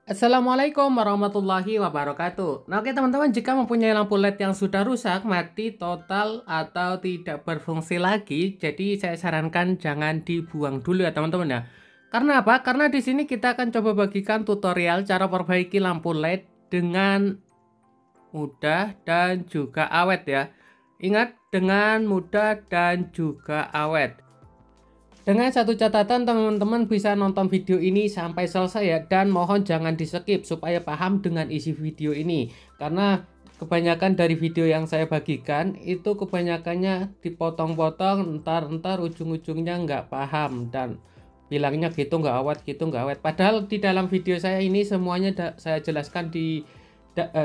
Assalamualaikum warahmatullahi wabarakatuh. Nah, oke teman-teman, jika mempunyai lampu LED yang sudah rusak, mati total atau tidak berfungsi lagi, jadi saya sarankan jangan dibuang dulu ya teman-teman ya. Karena apa? Karena di sini kita akan coba bagikan tutorial cara perbaiki lampu LED dengan mudah dan juga awet ya. Ingat, dengan mudah dan juga awet. Dengan satu catatan, teman-teman bisa nonton video ini sampai selesai ya, dan mohon jangan di skip supaya paham dengan isi video ini, karena kebanyakan dari video yang saya bagikan itu kebanyakannya dipotong-potong, ntar ujung-ujungnya nggak paham dan bilangnya gitu nggak awet, gitu nggak awet, padahal di dalam video saya ini semuanya saya jelaskan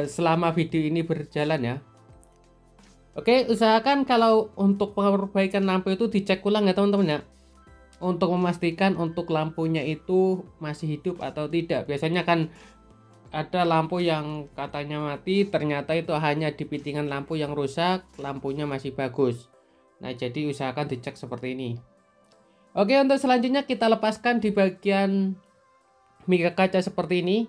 selama video ini berjalan ya. Oke, usahakan kalau untuk perbaikan lampu itu dicek ulang ya teman-teman ya, untuk memastikan untuk lampunya itu masih hidup atau tidak. Biasanya kan ada lampu yang katanya mati, ternyata itu hanya di fittingan lampu yang rusak, lampunya masih bagus. Nah, jadi usahakan dicek seperti ini. Oke, untuk selanjutnya kita lepaskan di bagian mika kaca seperti ini.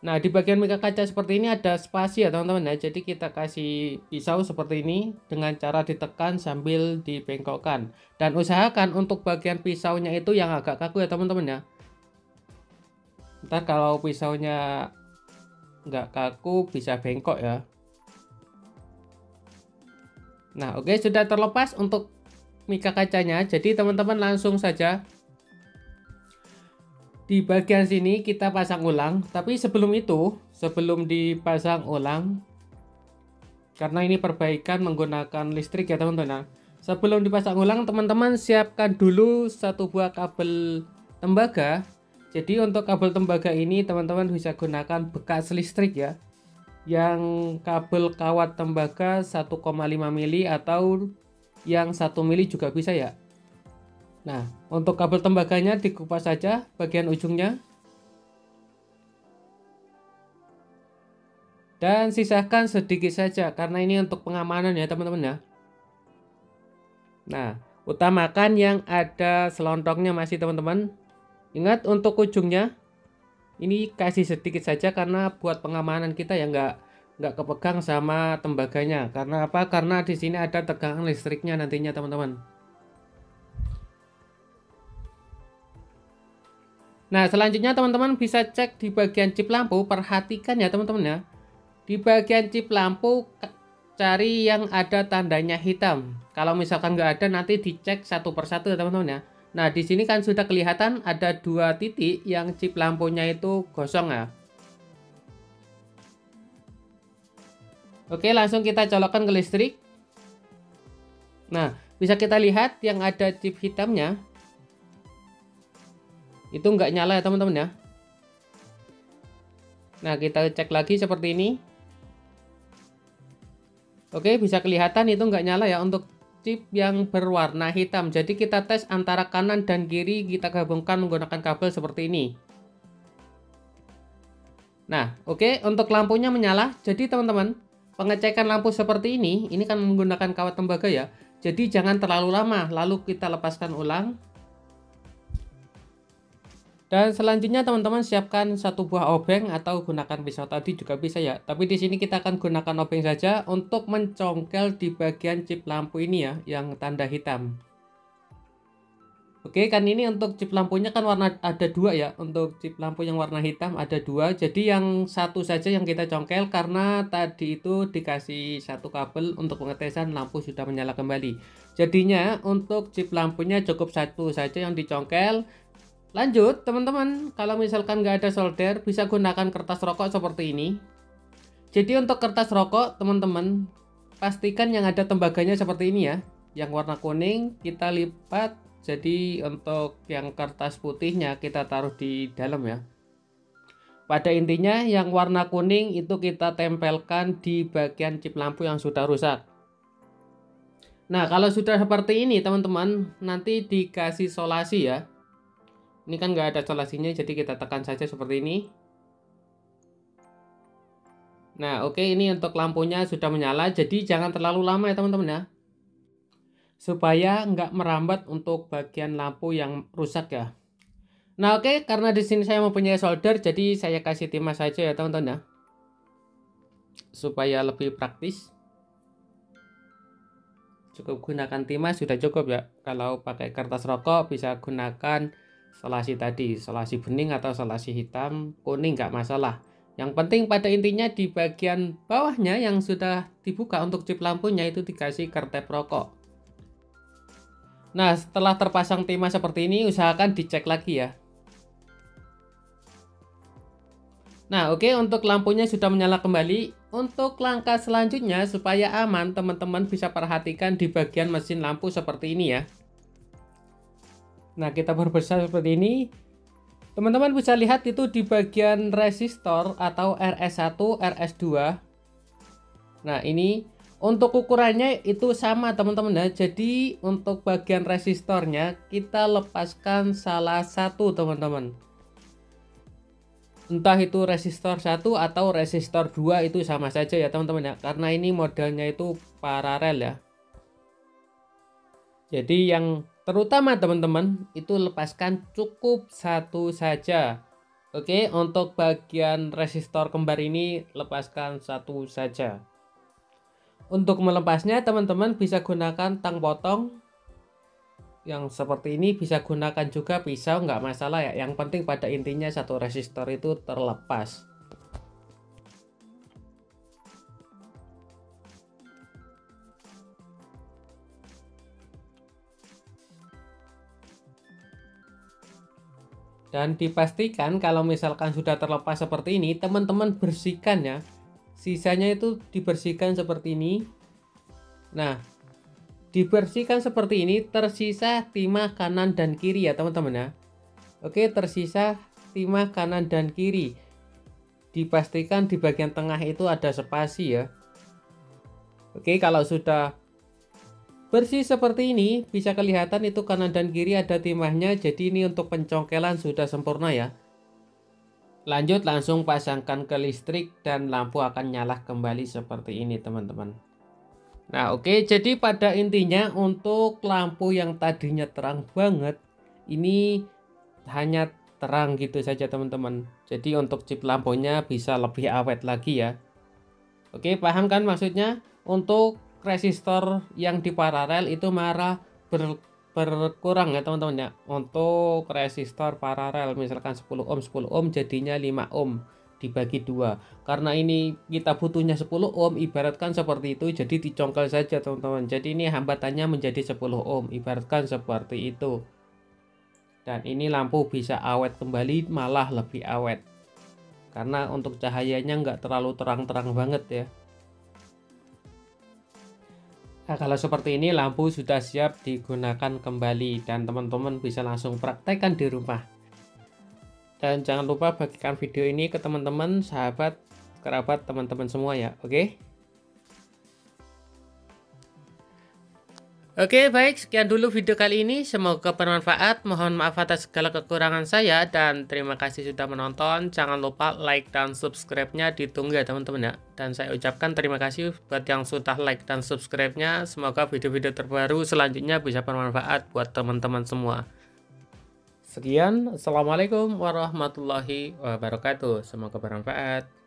Nah, di bagian mika kaca seperti ini ada spasi ya teman-teman ya. Jadi kita kasih pisau seperti ini dengan cara ditekan sambil dibengkokkan. Dan usahakan untuk bagian pisaunya itu yang agak kaku ya teman-teman ya. Ntar kalau pisaunya nggak kaku bisa bengkok ya. Nah, oke, sudah terlepas untuk mika kacanya. Jadi teman-teman langsung saja di bagian sini kita pasang ulang, tapi sebelum itu, sebelum dipasang ulang, karena ini perbaikan menggunakan listrik ya teman-teman. Sebelum dipasang ulang, teman-teman siapkan dulu satu buah kabel tembaga. Jadi untuk kabel tembaga ini teman-teman bisa gunakan bekas listrik ya, yang kabel kawat tembaga 1,5 mili atau yang 1 mili juga bisa ya. Nah, untuk kabel tembaganya dikupas saja bagian ujungnya. Dan sisakan sedikit saja karena ini untuk pengamanan ya teman-teman ya. Nah, utamakan yang ada selontongnya masih teman-teman. Ingat untuk ujungnya ini kasih sedikit saja karena buat pengamanan kita ya, nggak kepegang sama tembaganya. Karena apa? Karena di sini ada tegangan listriknya nantinya teman-teman. Nah, selanjutnya teman-teman bisa cek di bagian chip lampu, perhatikan ya teman-teman ya. Di bagian chip lampu cari yang ada tandanya hitam. Kalau misalkan nggak ada, nanti dicek satu persatu ya teman-teman ya. Nah, di sini kan sudah kelihatan ada 2 titik yang chip lampunya itu gosong ya. Oke, langsung kita colokkan ke listrik. Nah, bisa kita lihat yang ada chip hitamnya itu nggak nyala ya teman-teman ya. Nah, kita cek lagi seperti ini. Oke, bisa kelihatan itu nggak nyala ya untuk chip yang berwarna hitam. Jadi kita tes antara kanan dan kiri, kita gabungkan menggunakan kabel seperti ini. Nah, oke, untuk lampunya menyala. Jadi teman-teman, pengecekan lampu seperti ini kan menggunakan kawat tembaga ya. Jadi jangan terlalu lama, lalu kita lepaskan ulang. Dan selanjutnya teman-teman siapkan satu buah obeng atau gunakan pisau tadi juga bisa ya. Tapi di sini kita akan gunakan obeng saja untuk mencongkel di bagian chip lampu ini ya, yang tanda hitam. Oke, kan ini untuk chip lampunya kan warna ada 2 ya. Untuk chip lampu yang warna hitam ada 2. Jadi yang satu saja yang kita congkel karena tadi itu dikasih satu kabel untuk pengetesan lampu sudah menyala kembali. Jadinya untuk chip lampunya cukup satu saja yang dicongkel. Lanjut teman-teman, kalau misalkan nggak ada solder bisa gunakan kertas rokok seperti ini. Jadi untuk kertas rokok teman-teman pastikan yang ada tembaganya seperti ini ya, yang warna kuning kita lipat. Jadi untuk yang kertas putihnya kita taruh di dalam ya. Pada intinya yang warna kuning itu kita tempelkan di bagian chip lampu yang sudah rusak. Nah, kalau sudah seperti ini teman-teman, nanti dikasih solasi ya. Ini kan nggak ada solasinya, jadi kita tekan saja seperti ini. Nah, oke, ini untuk lampunya sudah menyala, jadi jangan terlalu lama ya teman-teman ya, supaya nggak merambat untuk bagian lampu yang rusak ya. Nah, oke, karena di sini saya mempunyai solder, jadi saya kasih timah saja ya teman-teman ya, supaya lebih praktis. Cukup gunakan timah sudah cukup ya. Kalau pakai kertas rokok bisa gunakan selasi tadi, selasi bening atau selasi hitam, kuning nggak masalah. Yang penting pada intinya di bagian bawahnya yang sudah dibuka untuk chip lampunya itu dikasih kertep rokok. Nah, setelah terpasang timah seperti ini, usahakan dicek lagi ya. Nah, oke, untuk lampunya sudah menyala kembali. Untuk langkah selanjutnya, supaya aman, teman-teman bisa perhatikan di bagian mesin lampu seperti ini ya. Nah, kita perbesar seperti ini. Teman-teman bisa lihat itu di bagian resistor atau RS1, RS2. Nah, ini untuk ukurannya itu sama teman-teman ya. Jadi, untuk bagian resistornya, kita lepaskan salah satu teman-teman. Entah itu resistor 1 atau resistor 2 itu sama saja ya teman-teman ya, karena ini modelnya itu paralel ya. Jadi yang terutama teman-teman itu lepaskan cukup satu saja. Oke, untuk bagian resistor kembar ini lepaskan satu saja. Untuk melepasnya teman-teman bisa gunakan tang potong yang seperti ini, bisa gunakan juga pisau, nggak masalah ya. Yang penting pada intinya satu resistor itu terlepas. Dan dipastikan kalau misalkan sudah terlepas seperti ini, teman-teman bersihkan ya. Sisanya itu dibersihkan seperti ini. Nah, dibersihkan seperti ini, tersisa timah kanan dan kiri ya teman-teman ya. Oke, tersisa timah kanan dan kiri. Dipastikan di bagian tengah itu ada spasi ya. Oke, kalau sudah bersih seperti ini, bisa kelihatan itu kanan dan kiri ada timahnya. Jadi ini untuk pencongkelan sudah sempurna ya. Lanjut langsung pasangkan ke listrik dan lampu akan nyala kembali seperti ini teman-teman. Nah, oke, jadi pada intinya untuk lampu yang tadinya terang banget, ini hanya terang gitu saja teman-teman. Jadi untuk chip lampunya bisa lebih awet lagi ya. Oke, paham kan maksudnya? Untuk resistor yang di paralel itu malah berkurang ya teman-teman ya. Untuk resistor paralel misalkan 10 ohm 10 ohm jadinya 5 ohm dibagi 2. Karena ini kita butuhnya 10 ohm, ibaratkan seperti itu, jadi dicongkel saja teman-teman. Jadi ini hambatannya menjadi 10 ohm, ibaratkan seperti itu. Dan ini lampu bisa awet kembali, malah lebih awet. Karena untuk cahayanya nggak terlalu terang-terang banget ya. Nah, kalau seperti ini lampu sudah siap digunakan kembali dan teman-teman bisa langsung praktekkan di rumah. Dan jangan lupa bagikan video ini ke teman-teman, sahabat, kerabat, teman-teman semua ya, oke? Oke, baik, sekian dulu video kali ini. Semoga bermanfaat. Mohon maaf atas segala kekurangan saya dan terima kasih sudah menonton. Jangan lupa like dan subscribe-nya ditunggu ya teman-teman ya. Dan saya ucapkan terima kasih buat yang sudah like dan subscribe-nya. Semoga video-video terbaru selanjutnya bisa bermanfaat buat teman-teman semua. Sekian, assalamualaikum warahmatullahi wabarakatuh. Semoga bermanfaat.